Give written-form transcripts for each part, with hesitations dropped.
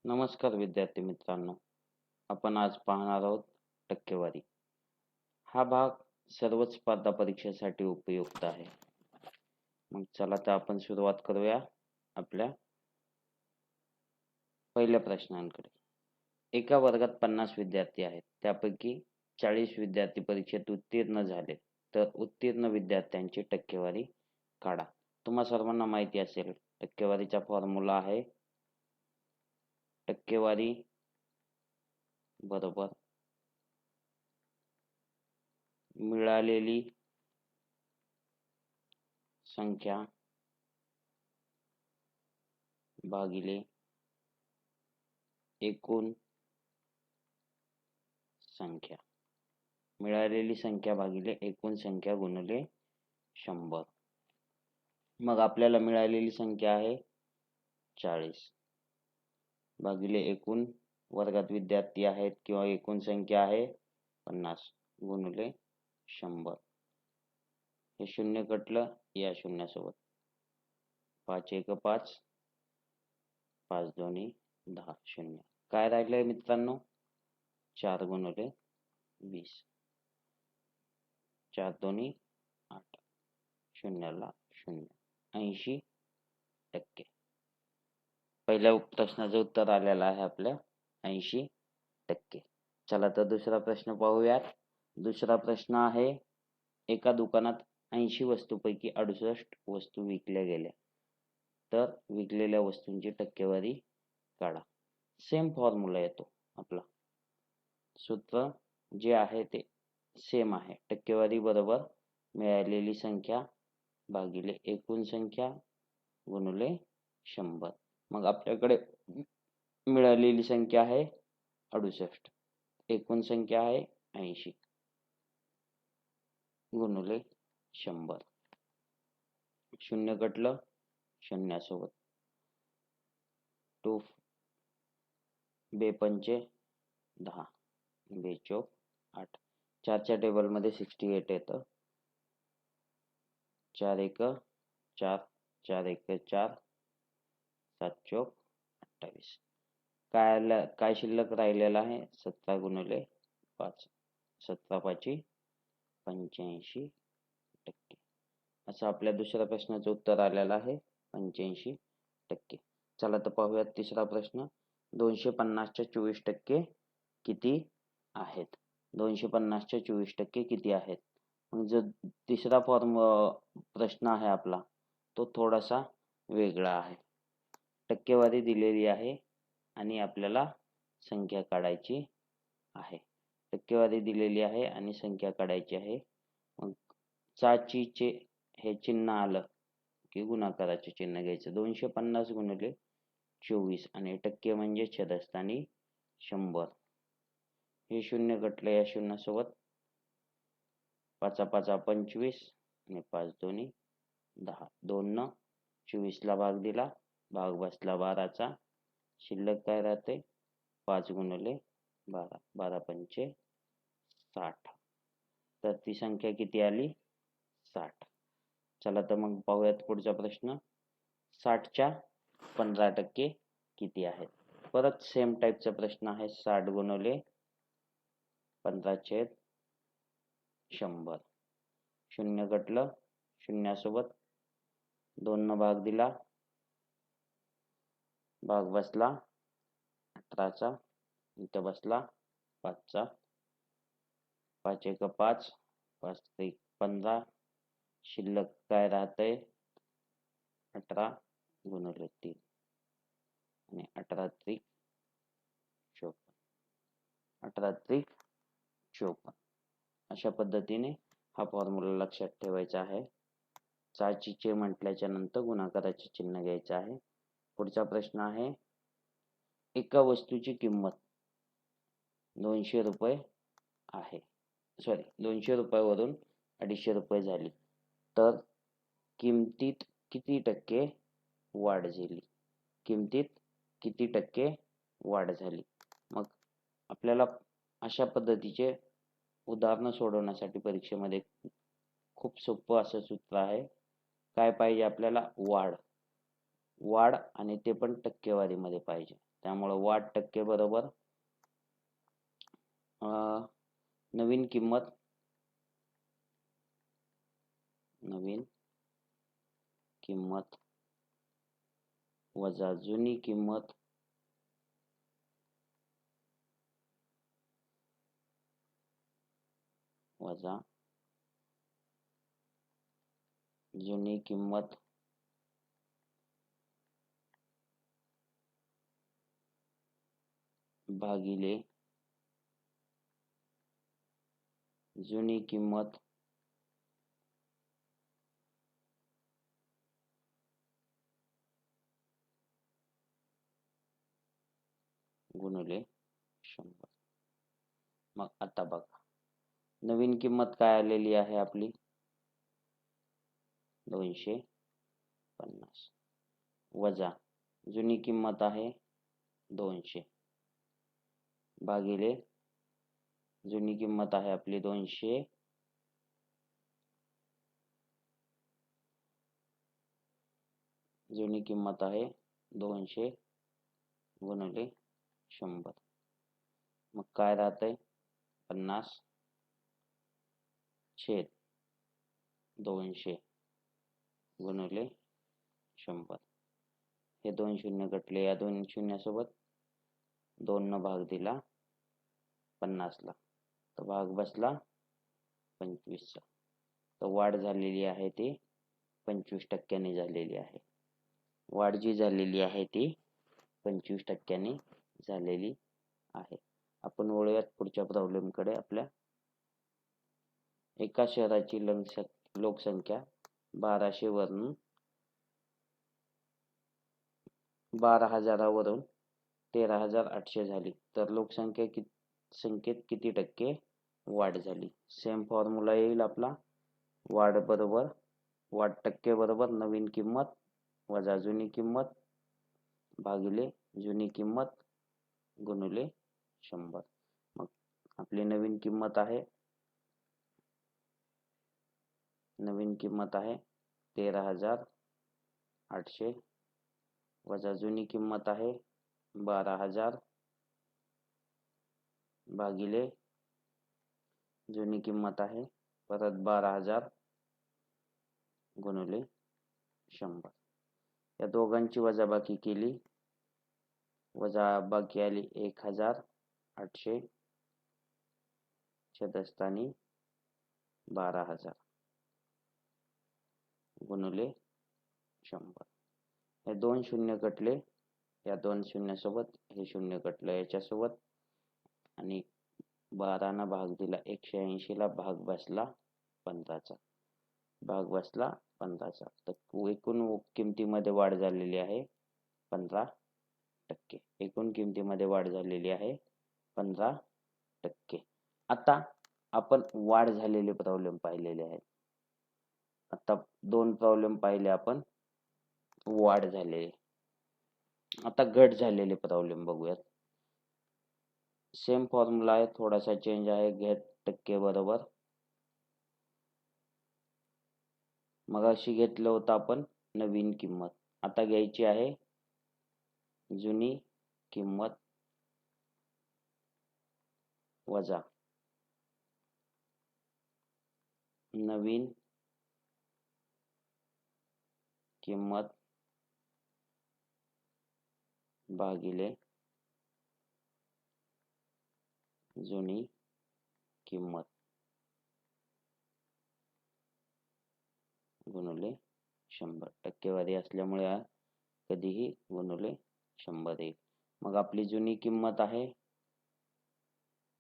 नमस्कार विद्यार्थी मित्रांनो, आपण आज पाहणार आहोत टक्केवारी. हा भाग सर्वच स्पर्धा परीक्षेसाठी उपयुक्त आहे. मग चला तर आपण सुरुवात करूया आपल्या पहिल्या प्रश्नांकडे. एका वर्गात 50 विद्यार्थी आहेत. त्यापैकी 40 विद्यार्थी परीक्षेत उत्तीर्ण झाले, तर उत्तीर्ण विद्यार्थ्यांची टक्केवारी काढा. तुम्हा सर्वांना माहिती असेल, टक्केवारीचा फॉर्म्युला आहे टक्केवारी बरोबर मिळालेली संख्या भागिले एकूण संख्या. मिळालेली संख्या भागिले एकूण संख्या गुणिले 100. मग आपल्याला मिळालेली संख्या आहे 40 भागिले एकूण वर्गात विद्यार्थी आहेत किंवा एकूण संख्या आहे 50 गुणिले 100. हे शून्य कटलं या शून्यासोबत. 5 1 5, 5 2 10, शून्य. काय राहिलंय मित्रांनो? 4 गुणिले 20, 4 2 8, शून्याला शून्य. 80%. पहिल्या प्रश्नाचं उत्तर आलेलं आहे आपल्या 80%. चला तर दुसरा प्रश्न पाहूयात. दुसरा प्रश्न आहे, एका दुकानात 80 वस्तूंपैकी 68 वस्तू विकल्या गेल्या, तर विकलेल्या वस्तूंची टक्केवारी काढा. सेम फॉर्म्युला येतो आपला. सूत्र जे आहे ते सेम आहे. टक्केवारी बरोबर मिळालेली संख्या भागिले एकूण संख्या गुणिले 100. मग आपल्याकडे मिळालेली संख्या आहे 68, एकूण संख्या आहे 80 गुणिले 100. शून्य कटलं शून्यासोबत. 2 2 पंचे 10, 2 चौक 8. 4च्या टेबलमध्ये 68 येतं. 4 1 4, 4 1 4, 7 चौक 28. काय शिल्लक राहिलेला आहे? 17 गुणिले 5, 17 5 85%. असं आपल्या दुसऱ्या प्रश्नाचं उत्तर आलेलं आहे 85%. चला तर पाहूयात तिसरा प्रश्न. 250च्या 24% किती आहेत? 250च्या 24% किती आहेत? मग जो तिसरा प्रश्न आहे आपला, तो थोडासा वेगळा आहे. टक्केवारी दिलेली आहे आणि आपल्याला संख्या काढायची आहे. टक्केवारी दिलेली आहे आणि संख्या काढायची आहे. मग चाचीचे हे चिन्ह आलं की गुणाकाराचे चिन्ह घ्यायचं. 250 गुणिले 24 आणि टक्के म्हणजे छेदस्थानी 100. हे शून्य कटलं या शून्यासोबत. 5 5 25 आणि 5 2 10. 2 न 24ला भाग दिला, भाग बसला 12चा. शिल्लक काय राहते? 5 गुणिले 12, 12 पंचे 60. तर ती संख्या किती आली? 60. चला तर मग पाहूयात पुढचा प्रश्न. 60च्या 15% किती आहेत? परत सेम टाईपचा प्रश्न आहे. 60 गुणिले 15/100. शून्य कटलं शून्यासोबत. 2 न भाग दिला, भाग बसला 18चा, इथं बसला 5चा. 5 1 5, 5 3 15. शिल्लक काय राहतंय? 18 गुणिले 3 आणि 18 3 54. 18 3 54. अशा पद्धतीने हा फॉर्म्युला लक्षात ठेवायचा आहे. चाचीचे म्हटल्याच्या नंतर गुणाकाराचे चिन्ह घ्यायचं आहे. पुढचा प्रश्न आहे, एका वस्तूची किंमत 200 रुपये आहे. 200 रुपयावरून 250 रुपये झाली, तर किमतीत किती टक्के वाढ झाली? किमतीत किती टक्के वाढ झाली? मग आपल्याला अशा पद्धतीचे उदाहरणं सोडवण्यासाठी परीक्षेमध्ये खूप सोपं असं सूत्र आहे. काय पाहिजे आपल्याला? वाढ. वाढ आणि ते पण टक्केवारीमध्ये पाहिजे. त्यामुळे वाढ टक्के बरोबर नवीन किंमत वजा जुनी किंमत वजा जुनी किंमत भागिले जुनी किंमत गुणिले 100. मग आता बघा नवीन किंमत काय आलेली आहे आपली 250 वजा जुनी किंमत आहे 200 भागिले जुनी किंमत आहे आपली 200 जुनी किंमत आहे 200 गुणिले 100. मग काय राहतंय 50 छेद 200 गुणिले 100. हे 2 शून्य कटले या 2 शून्यासोबत 2 न भाग दिला 50 ला तर भाग बसला 25 चा. तर वाढ झालेली आहे ती 25% झालेली आहे. वाढ जी झालेली आहे ती 25% झालेली आहे. आपण वळूयात पुढच्या प्रॉब्लेम कडे. आपल्या एका शहराची लोकसंख्या 1200 वरून 12,000 वरून 13,800 झाली तर संख्येत किती टक्के वाढ झाली. सेम फॉर्म्युला येईल आपला. वाढ टक्के बरोबर नवीन किंमत वजा जुनी किंमत भागिले जुनी किंमत गुणिले 100. मग आपली नवीन किंमत आहे 13,800 वजा जुनी किंमत आहे 12,000 भागिले जुनी किंमत आहे परत 12,000 गुणिले 100. या दोघांची वजाबाकी केली. वजाबाकी आली 1,800 छेदस्थानी 12,000 गुणिले 100. हे 2 शून्य कटले या 2 शून्यासोबत हे शून्य कटलं याच्यासोबत आणि 12 न भाग दिला 180 ला भाग बसला 15चा. तर एकूण किमतीमध्ये वाढ झालेली आहे 15%. एकूण किमतीमध्ये वाढ झालेली आहे 15%. आता आपण वाढ झालेले प्रॉब्लेम पाहिलेले आहेत. आता 2 प्रॉब्लेम पाहिले आपण वाढ झालेले. आता घट झालेले प्रॉब्लेम बघूयात. सेम फॉर्म्युला आहे, थोडासा चेंज आहे. घट टक्के बरोबर मगाशी घेतलं होतं आपण नवीन किंमत. आता घ्यायची आहे जुनी किंमत वजा नवीन किंमत भागिले जुनी किंमत गुणिले 100. टक्केवारी असल्यामुळे कधीही गुणिले 100 येईल. मग आपली जुनी किंमत आहे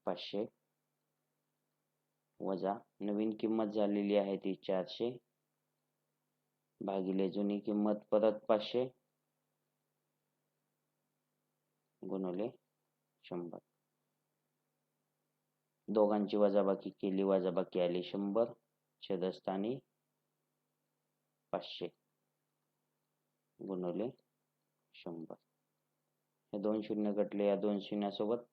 500 वजा नवीन किंमत झालेली आहे ती 400 भागिले जुनी किंमत परत 500 गुणिले 100. दोघांची वजाबाकी केली. वजाबाकी आली 100 छेदस्थानी 500 गुणिले 100. हे 2 शून्य कटले या 2 शून्यासोबत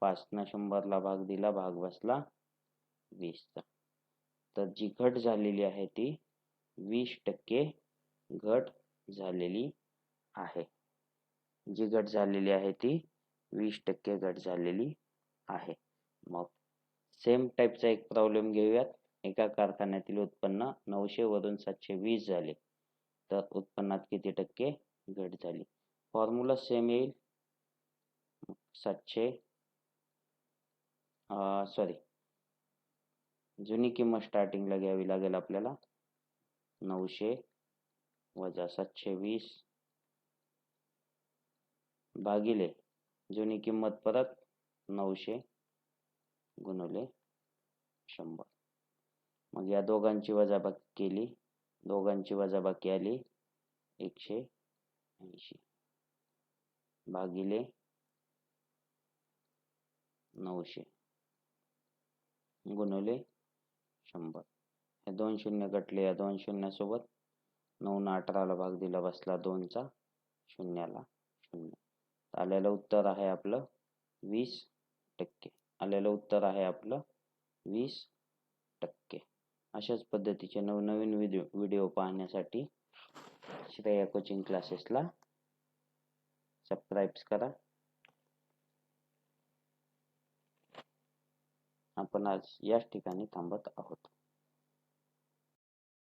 5 न 100 ला भाग दिला भाग बसला 20चा. तर जी घट झालेली आहे ती 20% घट झालेली आहे. जी घट झालेली आहे ती 20% घट झालेली आहे. मग सेम टाईपचा एक प्रॉब्लेम घेऊयात. एका कारखान्यातील उत्पन्न 900 वरून 720 झाले, तर उत्पन्नात किती टक्के घट झाली? फॉर्म्युला सेम येईल. 700 जुनी किंमत स्टार्टिंगला घ्यावी लागेल आपल्याला. 900 वजा 720 भागिले जुनी किंमत परत 900 गुणिले 100. मग या दोघांची वजाबाकी केली, दोघांची वजाबाकी आली 180 भागिले 900 गुणिले 100. हे 2 शून्य कटले या 2 शून्यासोबत. 9 ने 18ला भाग दिला, बसला 2चा, शून्याला 0. आलेलं उत्तर आहे आपलं 20%. आलेलं उत्तर आहे आपलं 20%. अशाच पद्धतीचे नवनवीन व्हिडिओ पाहण्यासाठी श्रेया कोचिंग क्लासेसला सबस्क्राईब करा. आपण आज याच ठिकाणी थांबत आहोत.